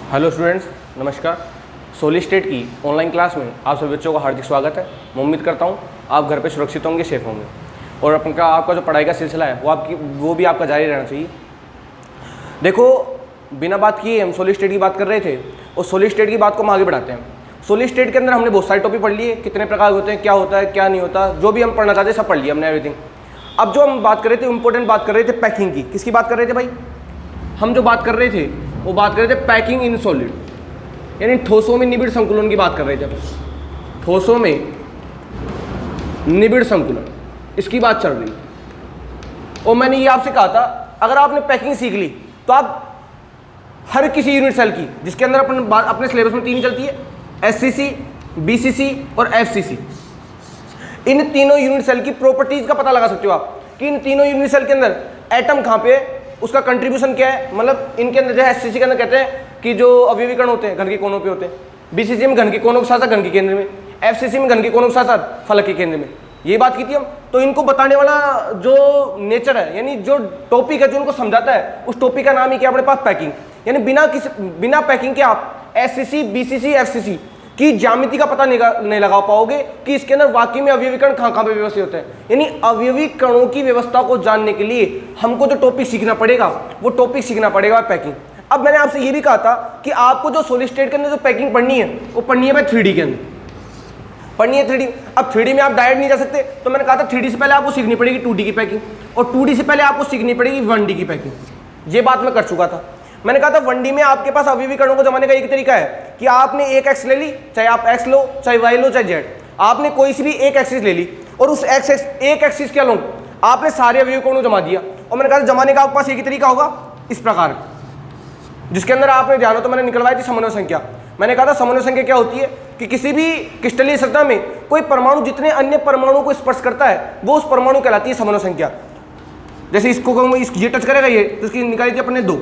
Hello students, नमस्कार। Solid state की online class में आप सभी बच्चों का हार्दिक स्वागत है। मैं उम्मीद करता हूँ आप घर पे सुरक्षित होंगे, सेफ होंगे और आपका जो पढ़ाई का सिलसिला है वो भी आपका जारी रहना चाहिए। देखो, बिना बात किए हम सोलिड स्टेट की बात कर रहे थे और सोलिड स्टेट की बात को हम आगे बढ़ाते हैं। सोलिड स्टेट के अंदर हमने बहुत सारे टॉपिक पढ़ लिए, कितने प्रकार होते हैं, क्या होता है, क्या नहीं होता, जो भी हम पढ़ना चाहते हैं सब पढ़ लिया हमने, एवरीथिंग। अब जो हम बात कर रहे थे, इंपॉर्टेंट बात कर रहे थे पैकिंग की। किसकी बात कर रहे थे भाई? हम जो बात कर रहे थे वो बात कर रहे थे पैकिंग इन सॉलिड, यानी ठोसों में निबिड़ संकुलन की बात कर रहे थे। ठोसों में निबिड़ संकुलन, इसकी बात चल रही थी। और मैंने ये आपसे कहा था, अगर आपने पैकिंग सीख ली तो आप हर किसी यूनिट सेल की, जिसके अंदर अपने सिलेबस में 3 चलती है, एससीसी, बीसीसी और एफसीसी, इन तीनों यूनिट सेल की प्रॉपर्टीज का पता लगा सकते हो आप कि इन तीनों यूनिट सेल के अंदर एटम कहाँ पे है, उसका कंट्रीब्यूशन क्या है। मतलब इनके अंदर जो है एससीसी के अंदर कहते हैं कि जो अवयवी कण होते हैं घन के कोनों पे होते हैं, बीसीसी में घन के कोनों के साथ साथ घन के केंद्र में, एफसीसी में घन के कोनों के साथ साथ फलक के केंद्र में। ये बात की थी हम। तो इनको बताने वाला जो नेचर है, यानी जो टॉपिक है जो इनको समझाता है, उस टॉपिक का नाम ही क्या अपने पास? पैकिंग। यानी बिना पैकिंग के आप एससीसी, बीसीसी, एफसीसी की ज्यामिति का पता नहीं लगा पाओगे कि इसके अंदर वाकई में अवयवी कण कहाँ पे व्यवस्थित होते हैं। यानी अवयवी कणों की व्यवस्था को जानने के लिए हमको जो टॉपिक सीखना पड़ेगा वो टॉपिक सीखना पड़ेगा पैकिंग। अब मैंने आपसे ये भी कहा था कि आपको जो सॉलिड स्टेट के अंदर जो पैकिंग पढ़नी है वो पढ़नी है भाई 3D के अंदर, पढ़नी है 3D। अब 3D में आप डायरेक्ट नहीं जा सकते, तो मैंने कहा था 3D से पहले आपको सीखनी पड़ेगी 2D की पैकिंग, और 2D से पहले आपको सीखनी पड़ेगी 1D की पैकिंग। ये बात मैं कर चुका था। मैंने कहा था 1D में आपके पास अवयवी कणों को जमाने का एक तरीका है कि आपने एक एक्स ले ली, चाहे आप एक्स लो, चाहे वाई लो, चाहे जेड, आपने कोई सी भी एक एक्सिस ले ली और उस एक एक्सिस क्या लो, आपने सारे अवयवी कणों जमा दिया। और मैंने कहा जमाने का आपके पास एक ही तरीका होगा, इस प्रकार, जिसके अंदर आपने ध्यान हो तो मैंने निकलवाई थी समन्वय संख्या। मैंने कहा था समन्वय संख्या क्या होती है कि किसी भी क्रिस्टलीय संरचना में कोई परमाणु जितने अन्य परमाणुओं को स्पर्श करता है वो उस परमाणु कहलाती है समन्वय संख्या। जैसे इसको ये टच करेगा ये, तो इसकी निकाली थी अपने 2।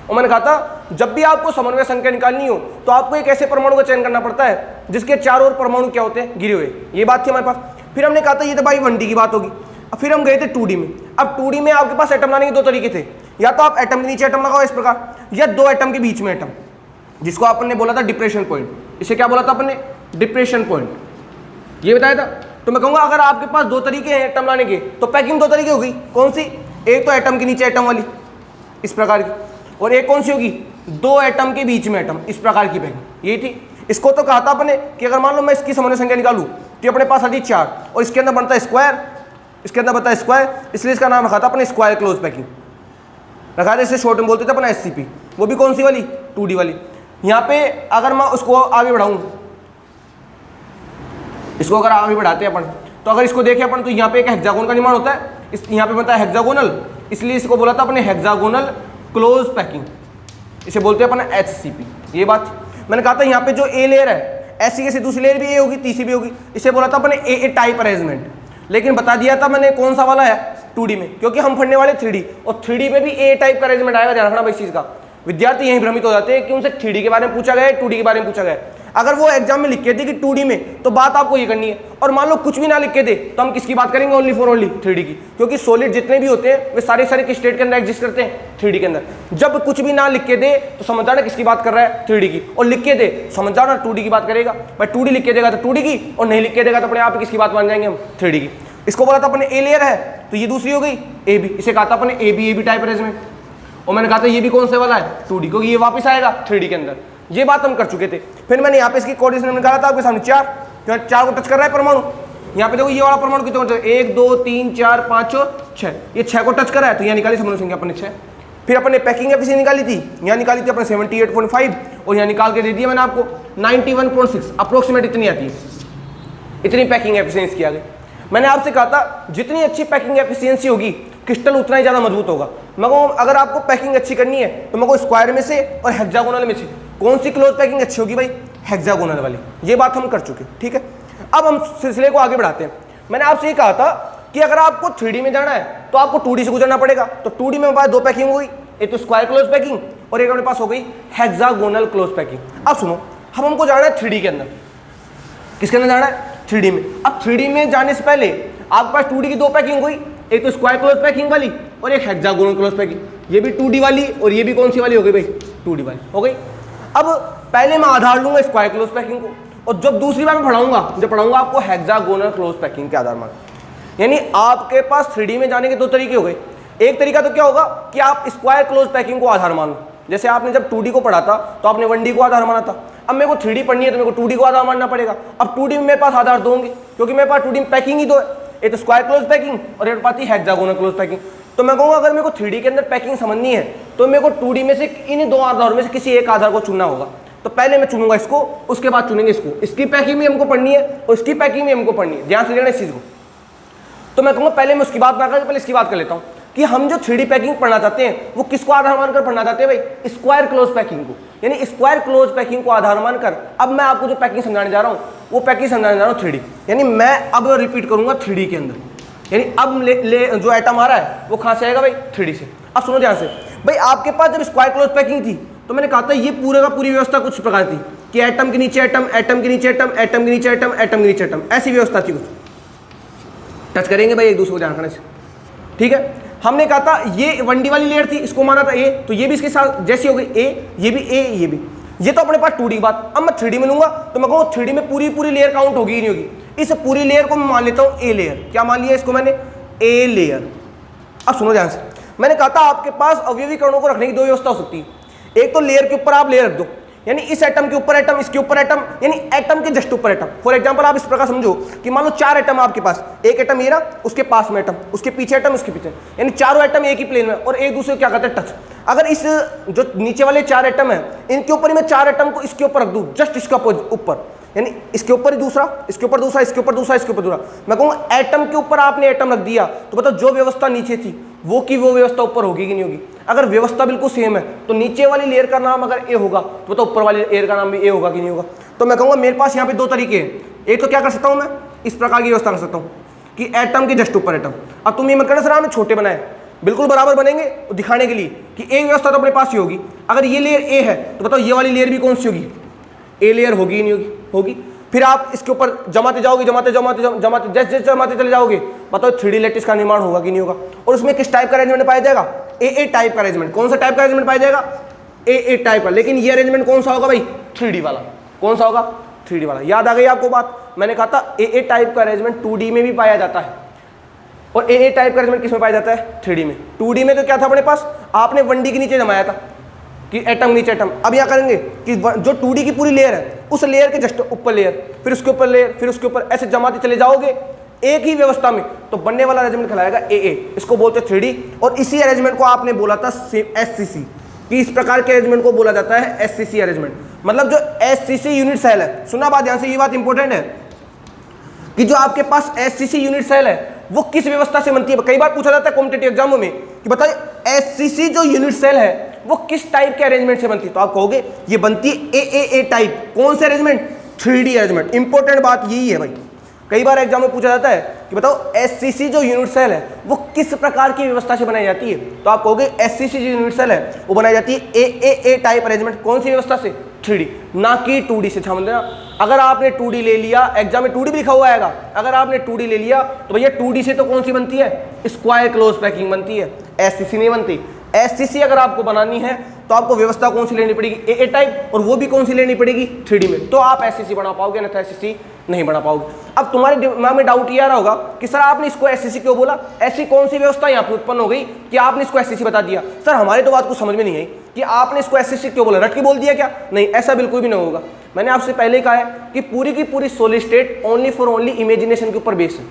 और मैंने कहा था जब भी आपको समन्वय संख्या निकालनी हो तो आपको एक ऐसे परमाणु का चयन करना पड़ता है जिसके चारों ओर परमाणु क्या होते हैं? गिरे हुए। ये बात थी हमारे पास। फिर हमने कहा था ये तो भाई 1D की बात होगी। फिर हम गए थे 2D में। अब 2D में आपके पास एटम लाने के 2 तरीके थे, या तो आप एटम के नीचे एटम लगाओ इस प्रकार, या 2 एटम के बीच में एटम, जिसको आपने बोला था डिप्रेशन पॉइंट। इसे क्या बोला था आपने? Depression point. ये बताया था। तो मैं कहूँगा अगर आपके पास 2 तरीके हैं एटम लाने के तो पैकिंग 2 तरीके होगी। कौन सी? एक तो एटम के नीचे एटम वाली इस प्रकार की, और एक कौन सी होगी? 2 एटम के बीच में एटम, इस प्रकार की पैकिंग। ये थी। इसको तो कहा था अपने कि अगर मान लो मैं इसकी समन्वय संख्या निकालूं तो अपने पास आती 4 और इसके अंदर बनता है स्क्वायर, इसके अंदर बनता है स्क्वायर, इसलिए इसका नाम रखा था अपने स्क्वायर क्लोज पैकिंग रखा था। इसे शॉर्ट में बोलते थे अपना एससीपी। वो भी कौन सी वाली? 2D वाली। यहाँ पे अगर मैं उसको आगे बढ़ाऊं, इसको अगर आगे बढ़ाते हैं अपन, तो अगर इसको देखें अपन तो यहाँ पे एक हेक्सागोन का निर्माण होता है, यहाँ पे बनता है हेक्सागोनल, इसलिए इसको बोला था अपने हेक्सागोनल क्लोज पैकिंग। इसे बोलते हैं अपना एचसीपी। ये बात मैंने कहा था। यहाँ पे जो ए लेयर है, ऐसी कैसी दूसरी लेयर भी ए होगी, तीसरी भी होगी, इसे बोला था अपने ए टाइप अरेंजमेंट। लेकिन बता दिया था मैंने कौन सा वाला है 2D में, क्योंकि हम पढ़ने वाले 3D, और 3D में भी ए टाइप का अरेंजमेंट आएगा। ध्यान रखना भाई इस चीज का। विद्यार्थी यही भ्रमित हो जाते हैं कि उनसे 3D के बारे में पूछा गया, 2D के बारे में पूछा गया। अगर वो एग्जाम में लिख के दे कि 2D में, तो बात आपको ये करनी है। और मान लो कुछ भी ना लिख के दे तो हम किसकी बात करेंगे? ओनली फॉर ओनली 3D की। क्योंकि सॉलिड जितने भी होते हैं वे सारे किस स्टेट के अंदर एग्जिस्ट करते हैं? 3D के अंदर। जब कुछ भी ना लिख के दे तो समझ जाना किसकी बात कर रहा है? 3D की। और लिख के दे समझ जाना 2D की बात करेगा। भाई 2D लिख के देगा तो 2D की, और नहीं लिख के देगा तो अपने आप किसकी बात मान जाएंगे हम? 3D की। इसको बोला था अपने ए लेयर है, तो ये दूसरी हो गई ए बी। इसे कहा था अपने ए बी टाइप अरेंजमेंट। और मैंने कहा था ये भी कौन से वाला है? 2D, क्योंकि ये वापस आएगा 3D के अंदर। ये बात हम कर चुके थे। फिर मैंने यहाँ पे इसकी कोऑर्डिनेशन निकाला था आपके सामने 4 को टच कर रहा है परमाणु। यहाँ पे देखो ये वाला परमाणु कितने? 1 2 3 4 5 और 6, ये 6 को टच कर रहा है, तो यहाँ निकाली समन्वय संख्या अपने 6। फिर अपने पैकिंग एफिशिएंसी निकाली थी, यहाँ निकाली थी अपने 78.5, और यहाँ निकाल के दे दिया मैंने आपको 91.6, अप्रोक्सीमेट इतनी आती है। इतनी पैकिंग एफिशिएंसी किया गया। मैंने आपसे कहा था जितनी अच्छी पैकिंग एफिशिएंसी होगी क्रिस्टल उतना ही ज़्यादा मजबूत होगा। मैं कहूँ अगर आपको पैकिंग अच्छी करनी है तो मैं कहूँ स्क्वायर में से और हेक्सागोनल में से कौन सी क्लोज पैकिंग अच्छी होगी भाई? हेक्सागोनल वाली। ये बात हम कर चुके, ठीक है। अब हम सिलसिले को आगे बढ़ाते हैं। मैंने आपसे ये कहा था कि अगर आपको 3D में जाना है तो आपको 2D से गुजरना पड़ेगा। तो 2D में हमारे पास 2 पैकिंग हो गई, एक तो स्क्वायर क्लोज पैकिंग और एक अपने पास हो गई हेक्सागोनल क्लोज पैकिंग। अब सुनो, हमको जाना है 3D के अंदर। किसके अंदर जाना है? 3D में। अब 3D में जाने से पहले आपके पास 2D की 2 पैकिंग हुई, एक तो स्क्वायर क्लोज पैकिंग वाली और एक हेक्सागोनल क्लोज पैकिंग। ये भी 2D वाली और ये भी कौन सी वाली हो गई भाई? 2D वाली हो गई। अब पहले मैं आधार लूंगा स्क्वायर क्लोज पैकिंग को, और जब दूसरी बार मैं पढ़ाऊंगा आपको हेक्सागोनल क्लोज पैकिंग के आधार मान। यानी आपके पास 3D में जाने के दो तरीके हो गए। एक तरीका तो क्या होगा कि आप स्क्वायर क्लोज पैकिंग को आधार मान लो। जैसे आपने जब 2D को पढ़ा था तो आपने 1D को आधार माना था। अब मेरे को 3D पढ़नी है तो मेरे को 2D को आधार मानना पड़ेगा। अब 2D में मेरे पास आधार दो होंगे, क्योंकि मेरे पास 2D में पैकिंग ही दो है, एक तो स्क्वायर क्लोज पैकिंग और एक पाती है हेक्सागोनल क्लोज पैकिंग। तो मैं कहूँगा अगर मेरे को 3D के अंदर पैकिंग समझनी है तो मेरे को 2D में से इन दो आधार में से किसी एक आधार को चुनना होगा। तो पहले मैं चुनूंगा इसको, उसके बाद चुनेंगे इसको। इसकी पैकिंग भी हमको पढ़नी है और इसकी पैकिंग भी हमको पढ़नी है, ध्यान से लेना इस चीज़ को। तो मैं कहूँगा पहले मैं उसकी बात ना करके पहले इसकी बात कर लेता हूँ कि हम जो 3D पैकिंग पढ़ना चाहते हैं वो किसको आधार मानकर पढ़ना चाहते हैं भाई? स्क्वायर क्लोज पैकिंग को। यानी स्क्वायर क्लोज पैकिंग को आधार मानकर अब मैं आपको जो पैकिंग समझाने जा रहा हूँ वो पैकिंग समझाने जा रहा हूँ 3D। यानी मैं अब रिपीट करूंगा 3D के अंदर। यानी अब जो आइटम आ रहा है वो कहाँ से आएगा भाई? 3D से। अब सुनो ध्यान से भाई, आपके पास जब स्क्वायर क्लोज पैकिंग थी तो मैंने कहा था ये पूरे का पूरी व्यवस्था कुछ प्रकार थी कि एटम के नीचे एटम, एटम के नीचे एटम, एटम के नीचे एटम, एटम के नीचे एटम, ऐसी व्यवस्था थी कुछ। टच करेंगे भाई एक दूसरे को ध्यान रखने से, ठीक है। हमने कहा था ये 1D वाली लेयर थी, इसको माना था ए, तो ये भी इसके साथ जैसी हो गई ए, ये भी ए, ये भी। ये तो अपने पास 2D की बात। अब मैं 3D में लूंगा तो मैं कहूँ 3D में पूरी लेयर काउंट होगी ही नहीं होगी। इस पूरी लेयर को मैं मान लेता हूँ ए लेयर। क्या मान लिया इसको मैंने? A layer. अब सुनो ध्यान से, मैंने कहा था आपके पास अवयवी कणों को रखने की दो व्यवस्था हो सकती है। एक तो लेयर के ऊपर आप लेयर रख दो, यानी इस एटम के ऊपर एटम, इसके ऊपर एटम, यानी एटम के जस्ट ऊपर एटम। फॉर एग्जांपल आप इस प्रकार समझो कि मान लो 4 एटम आपके पास, एक एटम ये ना, उसके पास में एटम, उसके पीछे एटम, उसके पीछे, यानी चारों एटम एक ही प्लेन में और एक दूसरे को क्या कहते हैं? टच। अगर इस जो नीचे वाले 4 एटम है इनके ऊपर ही मैं 4 एटम को इसके ऊपर रख दूं, जस्ट इसका ऊपर, यानी इसके ऊपर ही दूसरा, इसके ऊपर दूसरा, इसके ऊपर दूसरा, इसके ऊपर दूसरा, मैं कहूँगा एटम के ऊपर आपने एटम रख दिया तो बताओ जो व्यवस्था नीचे थी वो की वो व्यवस्था ऊपर होगी कि नहीं होगी? अगर व्यवस्था बिल्कुल सेम है तो नीचे वाली लेयर का नाम अगर ए होगा तो बताओ ऊपर वाली लेयर का नाम भी ए होगा कि नहीं होगा? तो मैं कहूँगा मेरे पास यहाँ पे दो तरीके हैं। एक तो क्या कर सकता हूँ मैं, इस प्रकार की व्यवस्था कर सकता हूँ कि एटम के जस्ट ऊपर एटम। अब तुम ये मत करना सर हमने छोटे बनाए, बिल्कुल बराबर बनेंगे और दिखाने के लिए कि एक व्यवस्था तो अपने पास ही होगी। अगर ये लेयर ए है तो बताओ ये वाली लेयर भी कौन सी होगी? ए लेयर होगी ही नहीं होगी? होगी। फिर आप इसके ऊपर जमाते जाओगे, जैसे जैसे जमाते चले जाओगे, बताओ 3D लैटिस का निर्माण होगा कि नहीं होगा? और उसमें किस टाइप का अरेंजमेंट पाया जाएगा? ए टाइप का अरेंजमेंट। कौन सा टाइप का अरेंजमेंट पाया जाएगा? ए टाइप का। लेकिन ये अरेंजमेंट कौन सा होगा भाई? 3D वाला। कौन सा होगा? 3D वाला। याद आ गई आपको बात? मैंने कहा था ए टाइप का अरेंजमेंट 2D में भी पाया जाता है और ए टाइप का अरेंजमेंट किस में पाया जाता है? 3D में। 2D में तो क्या था अपने पास? आपने 1D के नीचे जमाया था कि एटम नीचे एटम। अब यहाँ करेंगे कि जो 2D की पूरी लेयर है उस लेयर के जस्ट ऊपर लेयर, फिर उसके ऊपर लेयर, फिर उसके ऊपर, ऐसे जमाते चले जाओगे एक ही व्यवस्था में तो बनने वाला अरेंजमेंट कहलाएगा ए। इसको बोलते हैं 3D। और इसी अरेंजमेंट को आपने बोला था SCC, कि इस प्रकार के अरेंजमेंट को बोला जाता है SCC अरेंजमेंट। मतलब जो SCC यूनिट सेल है, सुना बात ध्यान से, ये बात इंपॉर्टेंट है कि जो आपके पास SCC यूनिट सेल है वो किस व्यवस्था से बनती है। कई बार पूछा जाता है कॉम्पिटिटिव एग्जामों में कि बताइए SCC जो यूनिट सेल है वो किस टाइप के अरेंजमेंट से बनती है? तो आप कहोगे ये बनती है ए टाइप। कौन से अरेंजमेंट? 3D arrangement. इंपॉर्टेंट बात यही है भाई। कई बार एग्जाम में पूछा जाता है कि बताओ SCC जो यूनिट सेल है वो किस प्रकार की व्यवस्था से बनाई जाती है? तो आप कहोगे SCC जो यूनिट सेल है वो बनाई जाती है ए टाइप अरेंजमेंट। कौन सी व्यवस्था से? 3D, ना कि 2D से। समझ लेना, अगर आपने 2D ले लिया, एग्जाम में 2D भी लिखा हुआ आएगा, अगर आपने 2D ले लिया तो भैया 2D से तो कौन सी बनती है? स्क्वायर क्लोज पैकिंग बनती है, SCC नहीं बनती। SCC अगर आपको बनानी है तो आपको व्यवस्था कौन सी लेनी पड़ेगी? ए टाइप, और वो भी कौन सी लेनी पड़ेगी? 3D में। तो आप SCC बना पाओगे, नहीं तो SCC नहीं बना पाओगे। अब तुम्हारे दिमाग में डाउट ये आ रहा होगा कि सर आपने इसको SCC क्यों बोला? ऐसी कौन सी व्यवस्था यहाँ पे उत्पन्न हो गई कि आपने इसको SCC बता दिया? सर हमारे तो बात कुछ समझ में नहीं आई कि आपने इसको SCC क्यों बोला, रट के बोल दिया क्या? नहीं, ऐसा बिल्कुल भी नहीं होगा। मैंने आपसे पहले ही कहा है कि पूरी की पूरी solid state only for only imagination के ऊपर बेस है।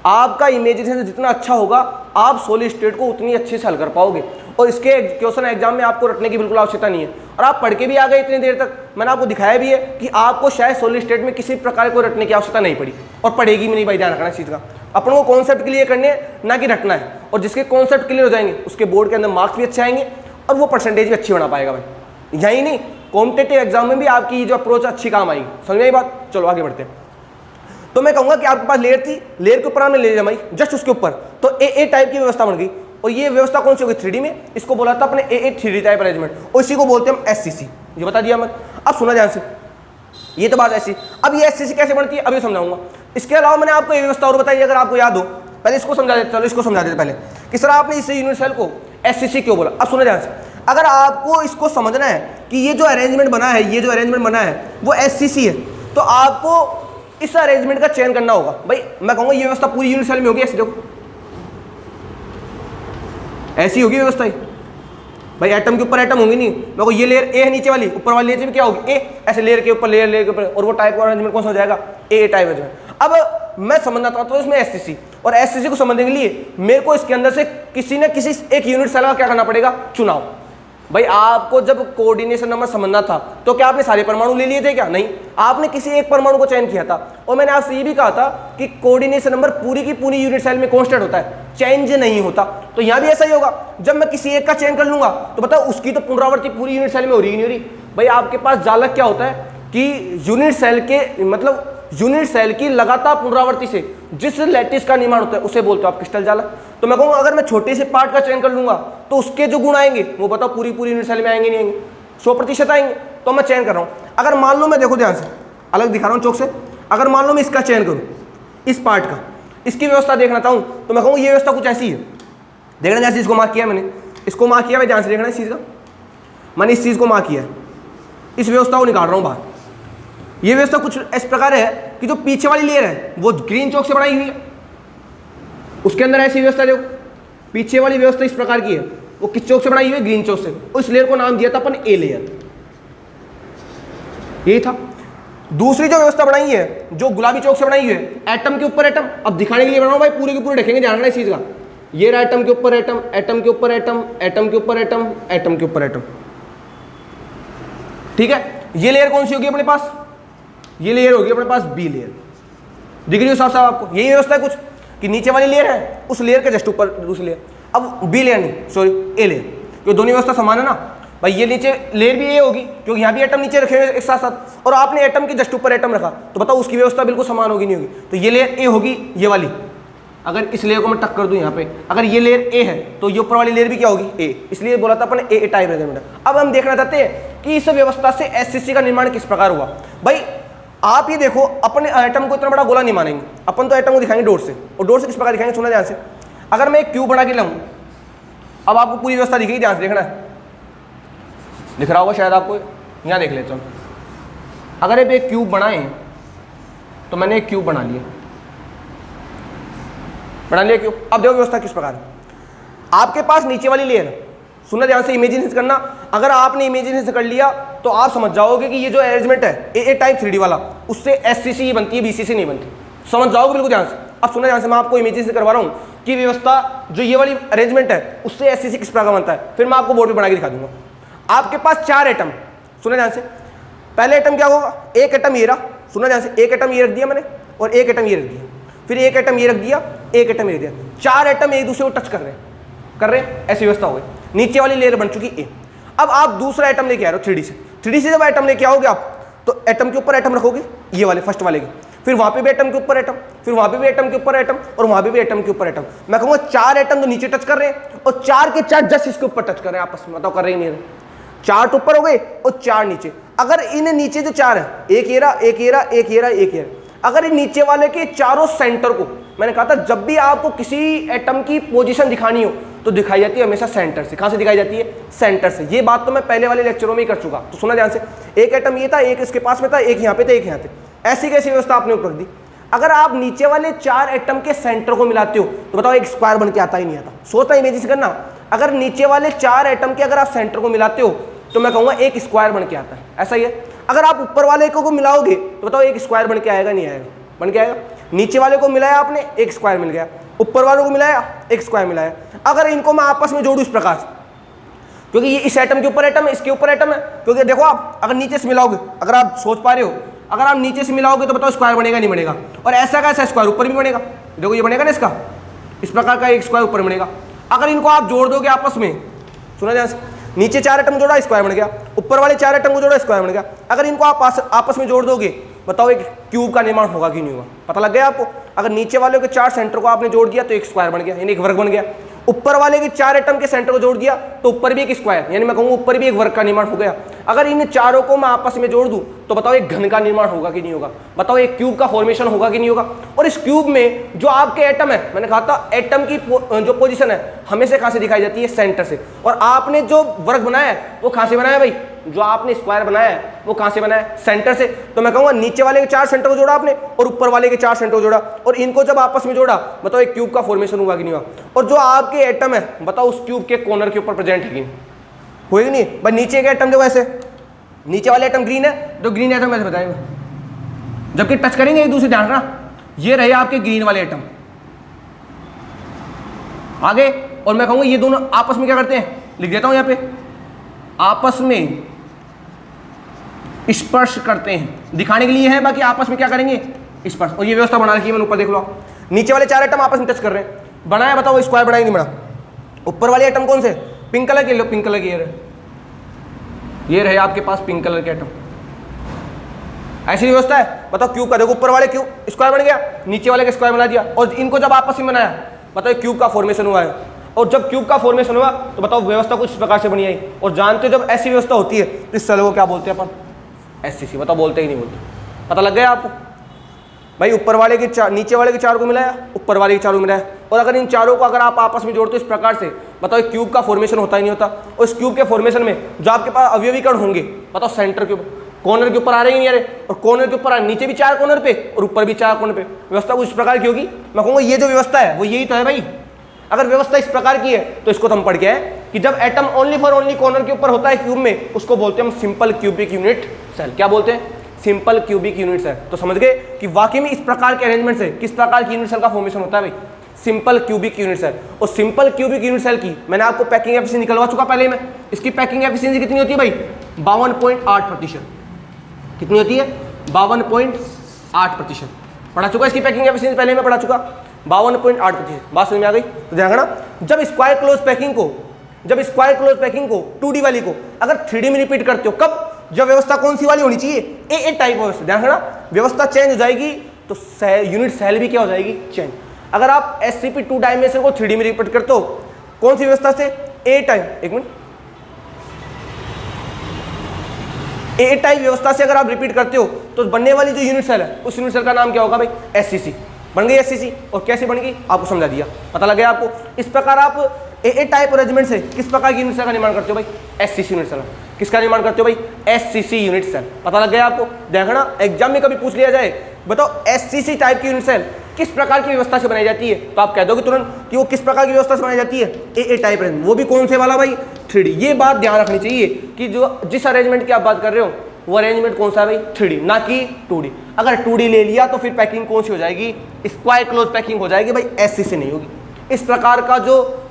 आपका इमेजिनेशन जितना अच्छा होगा आप सॉलिड स्टेट को उतनी अच्छे से हल कर पाओगे। और इसके क्वेश्चन एग्जाम में आपको रटने की बिल्कुल आवश्यकता नहीं है। और आप पढ़ के भी आ गए इतनी देर तक, मैंने आपको दिखाया भी है कि आपको शायद सॉलिड स्टेट में किसी प्रकार को रटने की आवश्यकता नहीं पड़ी और पड़ेगी भी नहीं भाई। ध्यान रखना इस चीज़ का, अपन को कॉन्सेप्ट के लिए करने हैं ना कि रटना है। और जिसके कॉन्सेप्ट क्लियर हो जाएंगे उसके बोर्ड के अंदर मार्क्स भी अच्छे आएंगे और वो परसेंटेज भी अच्छी बना पाएगा भाई। यही नहीं, कॉम्पिटिटिव एग्जाम में भी आपकी जो अप्रोच अच्छी काम आएगी। समझ में आई बात? चलो आगे बढ़ते हैं। तो मैं कहूँगा कि आपके पास लेयर थी, लेयर के ऊपर हमने ले जमाई, जस्ट उसके ऊपर तो ए टाइप की व्यवस्था बन गई। और ये व्यवस्था कौन सी होगी? 3D में। इसको बोला था अपने ए 3D टाइप अरेंजमेंट, और इसी को बोलते हैं हम SCC। ये बता दिया मैं। अब सुना ध्यान से, ये तो बात ऐसी। अब ये SCC कैसे बनती है अभी समझाऊंगा। इसके अलावा मैंने आपको ये व्यवस्था और बताई, अगर आपको याद हो। पहले इसको समझा देते, चलो इसको समझा देते पहले कि सर आपने इस यूनिट सेल को SCC क्यों बोला। अब सुना ध्यान से, अगर आपको इसको समझना है कि ये जो अरेंजमेंट बना है, ये जो अरेंजमेंट बना है वो एससीसी है, तो आपको इस अरेंजमेंट का चयन करना होगा। भाई मैं कहूँगा ये व्यवस्था पूरी यूनिट सेल में होगी, ऐसी देखो ऐसी होगी व्यवस्था ही। भाई एटम के ऊपर एटम होंगी नहीं, मैं को ये लेयर ए है नीचे वाली, ऊपर वाली लेयर में क्या होगी ए, ऐसे लेयर के ऊपर लेयर के ऊपर, और वो टाइप का अरेंजमेंट कौन सा हो जाएगा, ए टाइप अरेंजमेंट। अब मैं समझना चाहता हूँ इसमें एससीसी, और एससीसी को समझने के लिए मेरे को इसके अंदर से किसी न किसी एक यूनिट सेल का क्या करना पड़ेगा, चुनाव। भाई आपको जब कोऑर्डिनेशन नंबर समझना था तो क्या आपने सारे परमाणु ले लिए थे क्या, नहीं, आपने किसी एक परमाणु को चयन किया था। और मैंने आपसे ये भी कहा था कि कोऑर्डिनेशन नंबर पूरी की पूरी यूनिट सेल में कांस्टेंट होता है, चेंज नहीं होता। तो यहाँ भी ऐसा ही होगा, जब मैं किसी एक का चयन कर लूंगा तो बताओ उसकी तो पुनरावृत्ति पूरी यूनिट सेल में हो रही नहीं हो रही। भाई आपके पास जालक क्या होता है कि यूनिट सेल के मतलब यूनिट सेल की लगातार पुनरावृत्ति से जिस लैटिस का निर्माण होता है उसे बोलते हो आप क्रिस्टल जालक। तो मैं कहूँगा अगर मैं छोटे से पार्ट का चयन कर लूंगा तो उसके जो गुण आएंगे वो बताओ पूरी पूरी यूनिट सेल में आएंगे नहीं आएंगे, 100% आएंगे। तो मैं चयन कर रहा हूँ, अगर मान लो मैं देखो ध्यान से अलग दिखा रहा हूँ चौक से, अगर मान लो मैं इसका चयन करूँ, इस पार्ट का, इसकी व्यवस्था देखना चाहूँ तो मैं कहूँ ये व्यवस्था कुछ ऐसी है। देखना जैसे इसको मार्क किया मैंने, इसको मार्क किया, मैं ध्यान से देखना इस चीज़ का, मैंने इस चीज़ को मार्क किया, इस व्यवस्था को निकाल रहा हूँ बाहर। ये व्यवस्था कुछ इस प्रकार है कि जो पीछे वाली लेयर है वो ग्रीन चौक से बनाई हुई है, उसके अंदर ऐसी व्यवस्था देखो, पीछे वाली व्यवस्था इस प्रकार की है, वो किस चौक से बनाई हुई है, ग्रीन चौक से। उस लेयर को नाम दिया था अपन ए लेयर, यही था। दूसरी जो व्यवस्था बनाई है जो गुलाबी चौक से बनाई हुई है, एटम के ऊपर एटम, अब दिखाने के लिए बनाओ भाई, पूरे के पूरे देखेंगे, ध्यान रखना इस चीज का। ये रहा एटम के ऊपर एटम, एटम के ऊपर एटम, एटम के ऊपर एटम, एटम के ऊपर एटम, ठीक है। ये लेयर कौन सी होगी अपने पास, ये लेयर होगी अपने पास बी लेयर, दिख रही हो साफ साफ आपको। यही व्यवस्था है कुछ कि नीचे वाली लेयर है, उस लेयर के जस्ट ऊपर दूसरी लेयर, अब बी लेयर नहीं सॉरी ए लेयर, क्योंकि दोनों व्यवस्था समान है ना। भाई ये नीचे लेयर भी ए होगी क्योंकि यहाँ भी एटम नीचे रखे हुए एक साथ साथ, और आपने एटम के जस्ट ऊपर एटम रखा, तो बताओ उसकी व्यवस्था बिल्कुल समान होगी नहीं होगी। तो ये लेयर ए होगी ये वाली, अगर इस लेयर को मैं टक कर दूं यहाँ पे, अगर ये लेयर ए है तो ये ऊपर वाली लेयर भी क्या होगी ए, इसलिए बोला था अपन ए टाइप अरेंजमेंट। अब हम देखना चाहते हैं कि इस व्यवस्था से एससीसी का निर्माण किस प्रकार हुआ। भाई आप ये देखो, अपने एटम को इतना बड़ा गोला नहीं मानेंगे अपन, तो एटम को दिखाएंगे डोर से, और डोर से किस प्रकार दिखाएंगे, सुना ध्यान से। अगर मैं एक क्यूब बना के लाऊं, अब आपको पूरी व्यवस्था दिखेगी, ध्यान से देखना है, दिख रहा होगा शायद आपको, यहाँ देख लेते हैं। अगर आप एक क्यूब बनाए तो मैंने एक क्यूब बना लिया क्यूब। अब देखो व्यवस्था किस प्रकार है, आपके पास नीचे वाली लेयर है, सुनना ध्यान से, इमेजिनेशन करना। अगर आपने इमेजिनेशन कर लिया तो आप समझ जाओगे कि ये जो अरेंजमेंट है ए टाइप 3D वाला, उससे एससीसी बनती है, बीसीसी नहीं बनती, समझ जाओगे बिल्कुल ध्यान से। अब सुनना ध्यान से, मैं आपको इमेजिनेशन करवा रहा हूँ कि व्यवस्था जो ये वाली अरेंजमेंट है उससे एससीसी किस प्रकार बनता है, फिर मैं आपको बोर्ड पर बना के दिखा दूंगा। आपके पास 4 एटम, सुना ध्यान से, पहले एटम क्या होगा, एक एटम ये रहा, सुना ध्यान से, एक एटम ये रख दिया मैंने, और एक एटम ये रख दिया, फिर एक एटम ये रख दिया, एक एटम ये रख दिया, 4 एटम एक दूसरे को टच कर रहे हैं, ऐसी व्यवस्था हो गई। नीचे वाली लेयर बन चुकी ए। अब आप दूसरा एटम लेके आ रहे हो 3D से जब एटम लेके आओगे आप, तो एटम के ऊपर एटम रखोगे, ये वाले फर्स्ट वाले के, फिर वहां पे भी एटम के ऊपर एटम, फिर वहां पे भी एटम के ऊपर एटम, और वहां पे भी एटम के ऊपर एटम। मैं कहूंगा 4 एटम तो नीचे टच कर रहे हैं, और 4 के 4 जस्ट इसके ऊपर टच कर रहे हैं आपस में, बताओ कर रहे ही नहीं रहे। 4 तो ऊपर हो गए और 4 नीचे। अगर इन नीचे जो 4 है, एक ये रहा, एक ये रहा, एक ये रहा, एक ये रहा, अगर इन नीचे वाले के चारों सेंटर को, मैंने कहा था जब भी आपको किसी एटम की पोजीशन दिखानी हो तो दिखाई जाती है हमेशा सेंटर से। कहां से दिखाई जाती है, सेंटर से। ये बात तो मैं पहले वाले लेक्चरों में ही कर चुका, तो सुना ध्यान से, एक एटम ये था, एक इसके पास में था, एक यहाँ पे था, एक यहाँ पे, ऐसी कैसी व्यवस्था आपने ऊपर रख दी। अगर आप नीचे वाले 4 एटम के सेंटर को मिलाते हो तो बताओ एक स्क्वायर बन के आता ही नहीं आता। सोचता इमेजिन करना, अगर नीचे वाले 4 एटम के अगर आप सेंटर को मिलाते हो तो मैं कहूँगा एक स्क्वायर बन के आता है, ऐसा ही है। अगर आप ऊपर वाले को मिलाओगे तो बताओ एक स्क्वायर बन के आएगा नहीं आएगा, बन के आएगा। नीचे वाले को मिलाया आपने, एक स्क्वायर मिल गया, ऊपर वालों को मिलाया, एक स्क्वायर मिलाया। अगर इनको मैं आपस में जोड़ूं इस प्रकार से, क्योंकि ये इस एटम के ऊपर एटम है, इसके ऊपर एटम है, क्योंकि देखो आप अगर नीचे से मिलाओगे, अगर आप सोच पा रहे हो, अगर आप नीचे से मिलाओगे तो बताओ स्क्वायर बनेगा नहीं बनेगा, और ऐसा का ऐसा स्क्वायर ऊपर भी बनेगा, देखो ये बनेगा ना इसका, इस प्रकार का एक स्क्वायर ऊपर बनेगा। अगर इनको आप जोड़ दोगे आपस में, सुना ध्यान से, नीचे 4 एटम जोड़ा स्क्वायर बन गया, ऊपर वाले 4 एटम को जोड़ा स्क्वायर बन गया। अगर इनको आप आपस में जोड़ दोगे बताओ एक क्यूब का निर्माण होगा कि नहीं होगा, पता लग गया आपको। अगर नीचे वाले के 4 सेंटर को आपने जोड़ दिया तो एक स्क्वायर बन गया, यानी एक वर्ग बन गया। ऊपर वाले के 4 एटम के सेंटर को जोड़ दिया तो ऊपर भी एक स्क्वायर, यानी मैं कहूँगा ऊपर भी एक वर्ग का निर्माण हो गया। अगर इन चारों को मैं आपस में जोड़ दूं तो बताओ एक घन का निर्माण होगा कि नहीं होगा, बताओ एक क्यूब का फॉर्मेशन होगा कि नहीं होगा। और इस क्यूब में जो आपके एटम है, मैंने कहा था एटम की जो पोजीशन है हमेशा कहां से दिखाई जाती है, सेंटर से। और आपने जो वर्ग बनाया है वो कहां से बनाया भाई, जो आपने स्क्वायर बनाया है वो कहां से बनाया है, सेंटर से। तो मैं कहूंगा नीचे वाले के 4 सेंटर को जोड़ा आपने और ऊपर वाले के 4 सेंटर को जोड़ा, और इनको जब आपस में जोड़ा बताओ एक क्यूब का फॉर्मेशन हुआ कि नहीं हुआ। और जो आपके एटम है बताओ उस क्यूब के कॉर्नर के ऊपर प्रेजेंट है कि नहीं, होगी नहीं भाई। नीचे के एटम जो ऐसे, नीचे वाले एटम ग्रीन है, तो ग्रीन एटम ऐसे बताएंगे, जबकि टच करेंगे एक दूसरे, ध्यान रखना ये रहे आपके ग्रीन वाले एटम आगे। और मैं कहूंगा ये दोनों आपस में क्या करते हैं, लिख देता हूं यहां पे, आपस में स्पर्श करते हैं, दिखाने के लिए है, बाकी आपस में क्या करेंगे, स्पर्श। और ये व्यवस्था बना रखी है मैंने, ऊपर देख लो, नीचे वाले 4 एटम आपस में टच कर रहे हैं, बनाया बताओ स्क्वायर बना ही नहीं बना। ऊपर वाले एटम कौन से, पिंक कलर के, लो पिंक कलर के ये रहे आपके पास पिंक कलर के एटम। ऐसी व्यवस्था है, बताओ क्यूब का, देखो ऊपर वाले क्यूब स्क्वायर बन गया, नीचे वाले का स्क्वायर बना दिया, और इनको जब आपस में बनाया बताओ क्यूब का फॉर्मेशन हुआ है। और जब क्यूब का फॉर्मेशन हुआ तो बताओ व्यवस्था कुछ इस प्रकार से बनी आई। और जानते हो जब ऐसी व्यवस्था होती है तो इस सेल को क्या बोलते हैं अपन, एससीसी। बताओ बोलते ही नहीं बोलते, पता लग गया आपको भाई। ऊपर वाले के 4, नीचे वाले के 4 को मिलाया, ऊपर वाले के 4 को मिलाया, और अगर इन चारों को अगर आप आपस में जोड़ते हो इस प्रकार से बताओ क्यूब का फॉर्मेशन होता ही नहीं होता। और इस क्यूब के फॉर्मेशन में जो आपके पास अवयवीकरण होंगे बताओ सेंटर के ऊपर, कॉर्नर के ऊपर आ रहे ही नहीं आ रहे, और कॉर्नर के ऊपर आ नीचे भी 4 कॉर्नर पे और ऊपर भी 4 कॉर्नर पे। व्यवस्था कुछ इस प्रकार की होगी। मैं कहूँगा ये जो व्यवस्था है वो यही तो है भाई। अगर व्यवस्था इस प्रकार की है तो इसको तो हम पढ़ के आए कि जब atom only for only corner के ऊपर होता है क्यूब में, उसको बोलते हैं हम सिंपल क्यूबिक यूनिट सेल। क्या बोलते हैं, सिंपल क्यूबिक यूनिट सेल। तो समझ गए कि वाकई में इस प्रकार के अरेंजमेंट से किस प्रकार की यूनिट सेल का फॉर्मेशन होता है भाई, सिंपल क्यूबिक यूनिट सेल। और सिंपल क्यूबिक यूनिट सेल की मैंने आपको पैकिंग एफिशिएंसी निकलवा चुका पहले में। इसकी पैकिंग एफिशिएंसी कितनी होती है भाई, 52.8%। कितनी होती है, 52.8%। पढ़ा चुका इसकी पैकिंग एफिशिएंसी पहले में, पढ़ा चुका 52.8%। बात समझ में आ गई। तो ध्यान रखना, जब स्क्वायर क्लोज पैकिंग को 2D वाली को अगर 3D में रिपीट करते हो, कब, जब व्यवस्था कौन सी वाली होनी चाहिए, ए टाइप व्यवस्था। ध्यान रखना, व्यवस्था चेंज हो जाएगी तो यूनिट सेल भी क्या हो जाएगी, चेंज। अगर आप SCP 2 डायमेंशन को 3D में रिपीट करते हो, कौन सी व्यवस्था से, ए टाइप, एक मिनट, ए टाइप व्यवस्था से अगर आप रिपीट करते हो तो बनने वाली जो यूनिट सेल है उस यूनिट सेल का नाम क्या होगा भाई, SCC। बन गई SCC। और कैसे बन गई आपको समझा दिया, पता लग गया आपको। इस प्रकार आप ए टाइप अरेंजमेंट से किस प्रकार की यूनिट सेल का निर्माण करते हो भाई, SCC यूनिट सेल। किसका निर्माण करते हो भाई, SCC यूनिट सेल। पता लग गया आपको। देखना एग्जाम में कभी पूछ लिया जाए, बताओ SCC टाइप की यूनिट सेल किस प्रकार की व्यवस्था से बनाई जाती है, तो आप कह दोगे तुरंत कि वो किस प्रकार की व्यवस्था से बनाई जाती है, ए टाइप अरेंजमेंट। वो भी कौन से वाला भाई, 3D। ये बात ध्यान रखनी चाहिए कि जो जिस अरेंजमेंट की आप बात कर रहे हो वो अरेंजमेंट कौन सा है भाई, 3D, ना कि 2D। अगर 2D ले लिया तो फिर पैकिंग कौन सी हो जाएगी, स्क्वायर क्लोज पैकिंग हो जाएगी भाई, SCC नहीं होगी। इस प्रकार का जो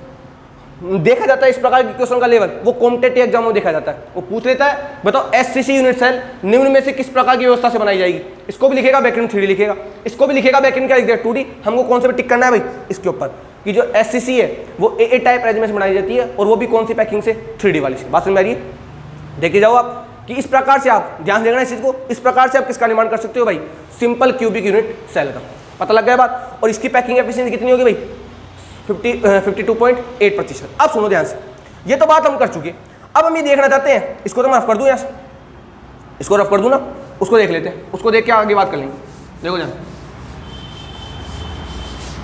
देखा जाता है, इस प्रकार के क्वेश्चन का लेवल वो कॉम्पिटिटिव एग्जाम में देखा जाता है। वो पूछ लेता है बताओ SCC यूनिट सेल निम्न में से किस प्रकार की व्यवस्था से बनाई जाएगी। इसको भी लिखेगा बैकएंड 3D लिखेगा, इसको भी लिखेगा बैकएंड क्या लिख दिया 2D। हमको कौन से पे टिक करना है भाई, इसके ऊपर कि जो SCC है वो ए टाइप अरेंजमेंट से बनाई जाती है, और वो भी कौन सी पैकिंग से, 3D वाली से। बात समझ में आ रही है। देखिए जाओ आप कि इस प्रकार से आप ध्यान देना इस चीज को, इस प्रकार से आप किसका निर्माण कर सकते हो भाई, सिंपल क्यूबिक यूनिट सेल का। पता लग गया बात। और इसकी पैकिंग एफिशिएंसी कितनी होगी भाई, 52.8%। अब सुनो ध्यान से, ये तो बात हम कर चुके। अब हम ये देखना चाहते हैं, इसको तो मैं रफ कर दूं, यहाँ से इसको रफ कर दूं ना, उसको देख लेते हैं, उसको देख के आगे बात कर लेंगे। देखो ध्यान,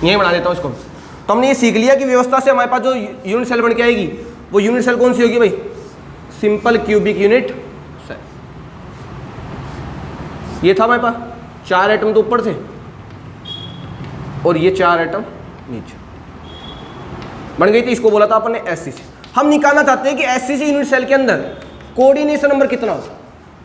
यही बना देता हूँ इसको। तो हमने ये सीख लिया कि व्यवस्था से हमारे पास जो यूनिट सेल बन के आएगी वो यूनिट सेल कौन सी होगी भाई, सिंपल क्यूबिक यूनिट सेल। ये था हमारे पास 4 एटम तो ऊपर थे और ये 4 एटम नीचे बन गई थी। इसको बोला था अपन ने SCC। हम निकालना चाहते हैं कि SCC यूनिट सेल के अंदर कोऑर्डिनेशन नंबर कितना हो।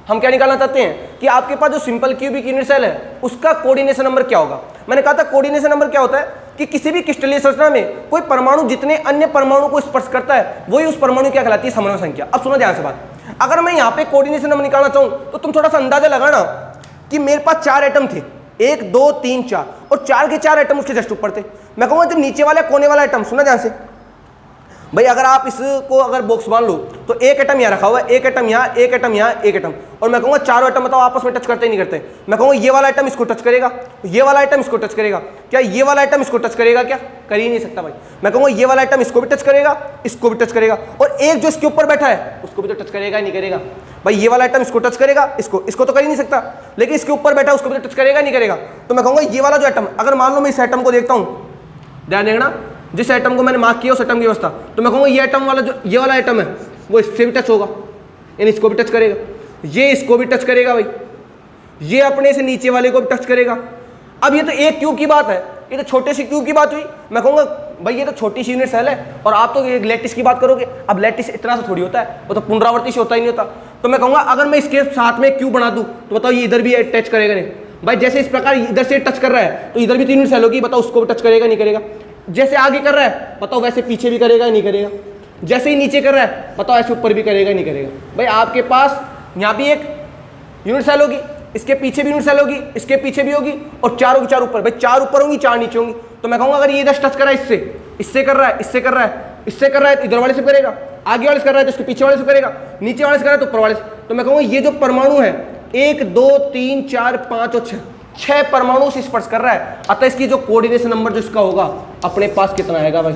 हम क्या निकालना चाहते हैं कि आपके पास जो सिंपल क्यूबिक यूनिट सेल है उसका कोऑर्डिनेशन नंबर क्या होगा। मैंने कहा था कोऑर्डिनेशन नंबर क्या होता है कि किसी भी क्रिस्टलीय संरचना में कोई परमाणु जितने अन्य परमाणु को स्पर्श करता है वही उस परमाणु क्या कहलाती है, समन्वय संख्या। अब सुनो ध्यान से बात, अगर मैं यहाँ पे कोऑर्डिनेशन नंबर निकालना चाहूँ तो तुम थोड़ा सा अंदाजा लगाना कि मेरे पास 4 एटम थे, 1 2 3 4, और 4 के 4 एटम उसके जस्ट ऊपर थे। मैं कहूँगा जो नीचे वाला कोने वाला एटम, सुना ध्यान से, भाई अगर आप इसको अगर बॉक्स मान लो तो एक एटम यहाँ रखा हुआ है, एक एटम यहाँ, एक एटम यहाँ, एक एटम, और मैं कहूँगा चारों एटम बताओ आपस में टच करते ही नहीं करते। मैं कहूँगा ये वाला एटम इसको टच करेगा, ये वाला एटम इसको टच करेगा, क्या ये वाला एटम इसको टच करेगा? क्या कर ही नहीं सकता भाई। मैं कहूँगा ये वाला एटम इसको भी टच करेगा, इसको भी टच करेगा, और एक जो इसके ऊपर बैठा है उसको भी तो टच करेगा नहीं करेगा? भाई ये वाला एटम इसको टच करेगा, इसको तो कर ही नहीं सकता, लेकिन इसके ऊपर बैठा है उसको भी तो टच करेगा नहीं करेगा? तो मैं कहूँगा ये वाला जो एटम, अगर मान लो मैं इस एटम को देखता हूँ, ध्यान देखना, जिस एटम को मैंने मार्क किया उस एटम की अवस्था, तो मैं कहूँगा ये एटम वाला जो ये वाला एटम है वो इससे भी टच होगा, यानी इसको भी टच करेगा, ये इसको भी टच करेगा भाई, ये अपने से नीचे वाले को भी टच करेगा। अब ये तो एक क्यूब की बात है, ये तो छोटे से क्यूब की बात हुई। मैं कहूँगा भाई ये तो छोटी सी यूनिट सेल है, और आप तो एक लैटिस की बात करोगे। अब लैटिस इतना सा थोड़ी होता है, वो तो पुनरावर्ती से होता ही नहीं होता। तो मैं कहूँगा अगर मैं इसके साथ में क्यूब बना दूँ तो बताओ ये इधर भी टच करेगा नहीं? भाई जैसे इस प्रकार इधर से टच कर रहा है तो इधर भी 3 यूनिट सेल होगी, बताओ उसको भी टच करेगा नहीं करेगा? जैसे आगे कर रहा है बताओ वैसे पीछे भी करेगा नहीं करेगा? जैसे ही नीचे कर रहा है बताओ ऐसे ऊपर भी करेगा नहीं करेगा? भाई आपके पास यहाँ भी एक यूनिट सेल होगी, इसके पीछे भी यूनिट सेल होगी, इसके पीछे भी होगी, और चारों की चार ऊपर। भाई 4 ऊपर होंगी 4 नीचे होंगी। तो मैं कहूँगा अगर ये इधर टच कर रहा है इससे कर रहा है, इससे कर रहा है, इससे कर रहा है तो इधर वाले से करेगा, आगे वाले से कर रहा है तो इसके पीछे वाले से करेगा, नीचे वाले से कर रहा है तो ऊपर वाले से। तो मैं कहूँगा ये जो परमाणु है 1 2 3 4 5 और 6 परमाणु से स्पर्श कर रहा है, अतः इसकी जो कोऑर्डिनेशन नंबर जो इसका होगा अपने पास कितना आएगा भाई?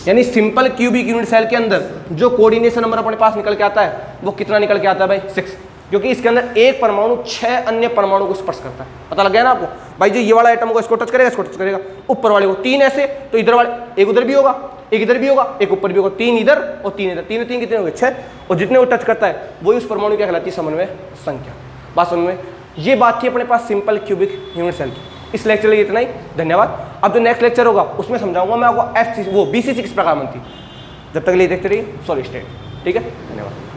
यानी सिंपल क्यूबिक यूनिट सेल के अंदर जो कोऑर्डिनेशन नंबर अपने पास निकल के आता है वो कितना निकल के आता है भाई? 6, क्योंकि इसके अंदर एक परमाणु 6 अन्य परमाणु को स्पर्श करता है। पता लग गया ना आपको? भाई जो ये वाला एटम को इसको टच करेगा, इसको टच करेगा, ऊपर वाले को 3 ऐसे, तो इधर वाले एक उधर भी होगा, एक इधर भी होगा, एक ऊपर भी होगा, 3 इधर और 3 इधर, 3 3 कितने हो गए? 6, और जितने वो टच करता है वही उस परमाणु क्या कहलाती है? समन्वय संख्या। बात समझ में? ये बात थी अपने पास सिंपल क्यूबिक यूनिट सेल की। इस लेक्चर में इतना ही, धन्यवाद। अब जो नेक्स्ट लेक्चर होगा उसमें समझाऊंगा मैं आपको BCC किस प्रकार बनती है। जब तक के लिए देखते रहिए सॉलिड स्टेट। ठीक है, धन्यवाद।